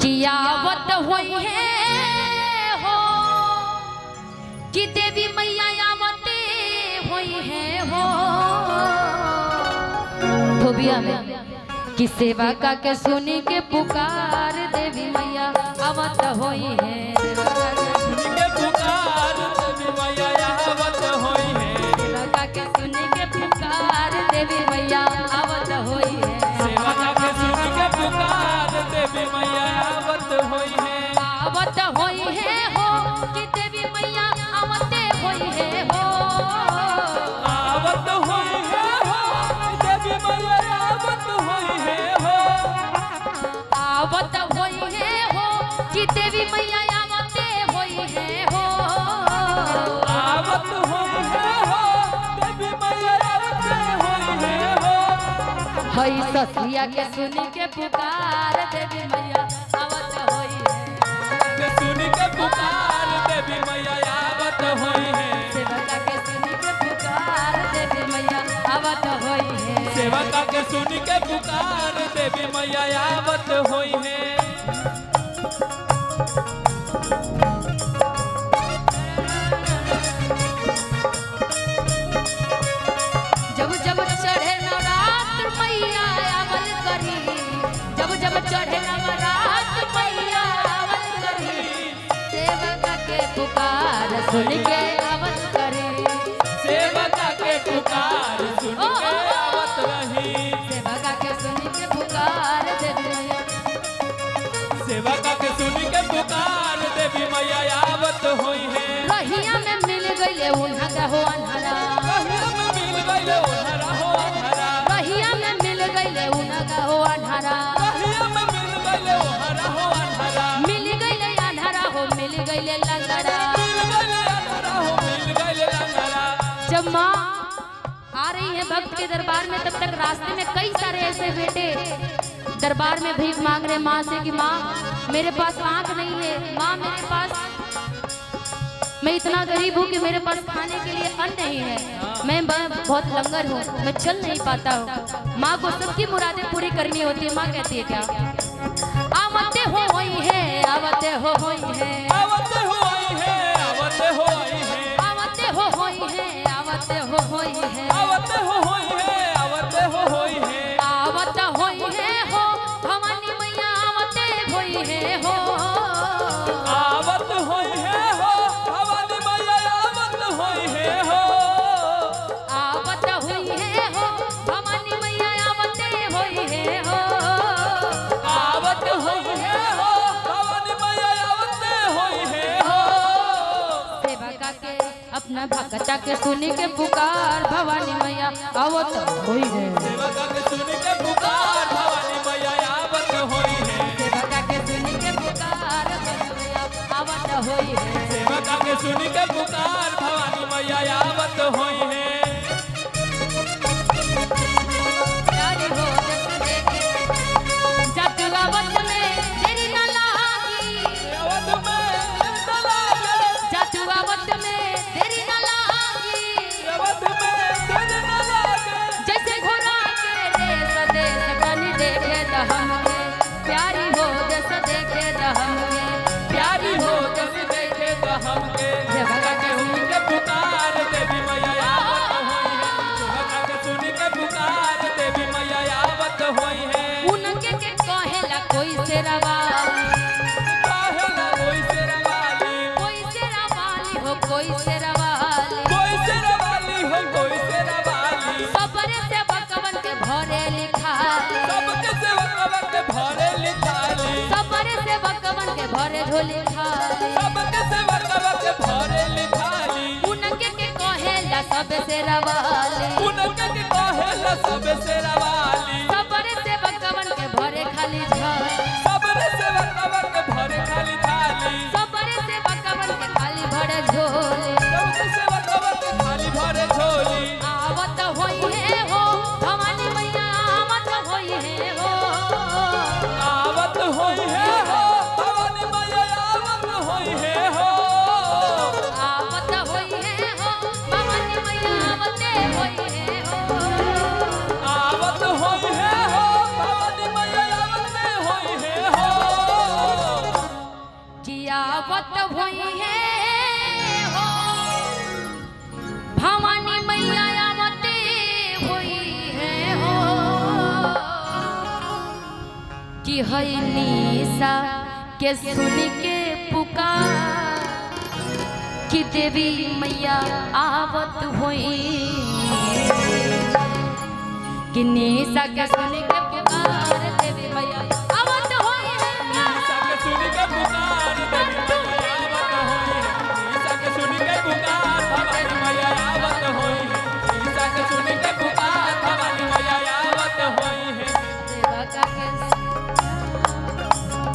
आवत होई है हो कि देवी मैया आवते होई है हो धोबिया में कि सेवा का के सुनी के पुकार देवी मैया आवत होई है सुनी के पुकार देवी मैया आवत होई है सेवा का के सुनी के पुकार देवी मैया आवत होई है सेवा का के सुनी के पुकार देवी मैया आवत होई है हो कि देवी मैया आवते होई है हो आवत होई है हो देवी मैया आवत होई है हो आवत होई है हो कि देवी मैया आवते होई है हो आवत होई है हो देवी मैया आवत होई है हो हई ससिया के सुनी के पुकार देवी मैया आवत होई है के सुनी के पुकार देवी मैया आवत होई है सेवका के सुनी के पुकार देवी मैया आवत होई है सेवका के सुनी के पुकार देवी मैया आवत होई है जब जब चढ़े नवरात्र मैया आवल करी जब जब चढ़े नवरात्र मैया आवल करी सेवका के पुकार सुन के आवल करी सेवका के पुकार सुन के आवत रही सेवका के सुन के पुकार देवी मैया सेवका के सुन के पुकार देवी मैया आवत होई है रहिया में मिल गईले उन्हा का हो अन्हरा रहिया में मिल गईले ओहरा हो अन्हरा रहिया में मिल गईले उन्हा का हो अन्हरा रहिया में मिल गईले ओहरा हो अन्हरा मिल गईले अन्हरा हो मिल गईले लंगड़ा मिल गईले अन्हरा हो मिल गईले अन्हरा जब माँ आ रही है भक्त के दरबार में तब तक रास्ते में कई सारे ऐसे बेटे दरबार में भीख मांग रहे माँ से कि माँ मेरे पास आंख नहीं है माँ मेरे पास मैं इतना गरीब हूँ कि मेरे पास खाने के लिए अन्न नहीं है मैं बहुत लंगर हूँ मैं चल नहीं पाता हूँ माँ को सबकी मुरादें पूरी करनी होती है माँ कहती है क्या आवते हो होई है आवते हो होई है आवत होई है आवत होई है आवते हो होई है आवते हो होई है आवत होई है आवत होई है आवत होई है हो भवानी मैया आवते होई है हो आवत होई है हो भवानी मैया आवत होई है हो आवत हुई है हो भवानी मैया आवते होई है हो आवत होई है हो भवानी मैया आवत होई है हो सेवका के अपना भक्ता के सुनी के पुकार भवानी मैया आवत होई है सेवका के सुनी के पुकार भवानी मैया आवत होई है सेवका के सुनी के पुकार भवानी मैया आवत होई है सेवका के सुनी के पुकार भवानी मैया आवत होई है प्यारी हो जस देखे जग आवत में तेरी न लागी आवत में तलागे जग आवत में तेरी न लागी आवत में दिन न लागे जैसे घोड़ा के देश बनी देखे दहम के प्यारी हो जस देखे दहम के प्यारी हो जस देखे तो हमके सेवका के सुनी के पुकार देवी मैया आवत होई है सेवका के सुनी के पुकार देवी मैया आवत होई है उनके के कहेला कोई से रवाली काहेला कोई शेरवाली कोई से रवाली हो कोई से रवाली कोई शेरवाली हो कोई शेरवाली सबरे से भगवन के भरे लिखाली सबके सेवकवा के भरे लिखाली सबरे से भगवन के भरे झोली खाली सबके सेवकवा के भरे लिखाली उनके के कहेला सब से रवाली उनके के कहेला सब शेरवाली सबरे से भगवन के भरे खाली झोली सबरे सेवकवा के भरे खाली थाली सबरे से भगवन के खाली भरे झोली सबके सेवकवा के खाली भरे झोली आवत होई है हो भवानी मैया आवत होई है हो आवत होई है हो भवानी मैया आवत होई है हो आवत होई है हो भवानी मैया आवते होई है हो आवत होई है कि हई निशा के सुन के पुकार कि देवी मैया आवत होई कि निशा के सुन के पुकार देवी मैया आवत होई है निशा के सुन के पुकार देवी मैया आवत होई है निशा के सुन के पुकार भवानी मैया आवत होई है निशा के सुन के पुकार भवानी मैया आवत होई है सेवका के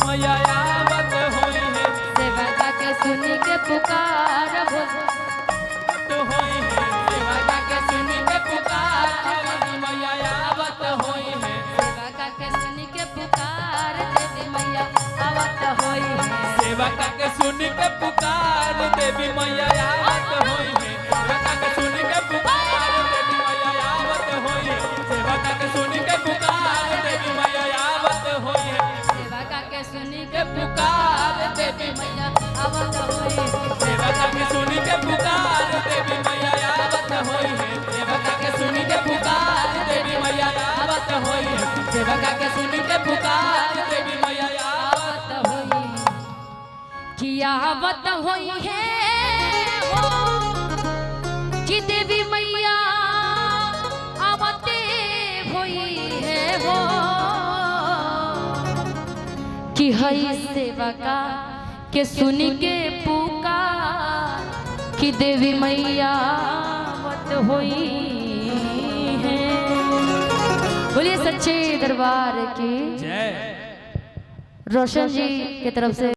मैया आवत होई है सेवका के सुन के पुकार होई है सेवका के सुन के पुकार भवानी मैया आवत होई है सेवका के सुन के पुकार देवी मैया आवत होई है सेवका के सुन के पुकार देवी मैया आवत होई है सेवका के सुन के पुकार देवी मैया आवत होई है सेवका के सुन के पुकार देवी मैया आवत होई है सेवका के सुन के पुकार देवी मैया आवत होई है सेवका के सुन के पुकार देवी मैया आवत होई है सेवका के सुन के पुकार देवी मैया आवत होई है सेवका के सुन के पुकार देवी मैया आवत होई कि आवत होई है हो कि देवी मैया आवते होई है हो कि हई सेवका के सुन के पुकार कि देवी मैया आवत होई है। बोलिए सच्चे दरबार की जय रोशन जी की तरफ से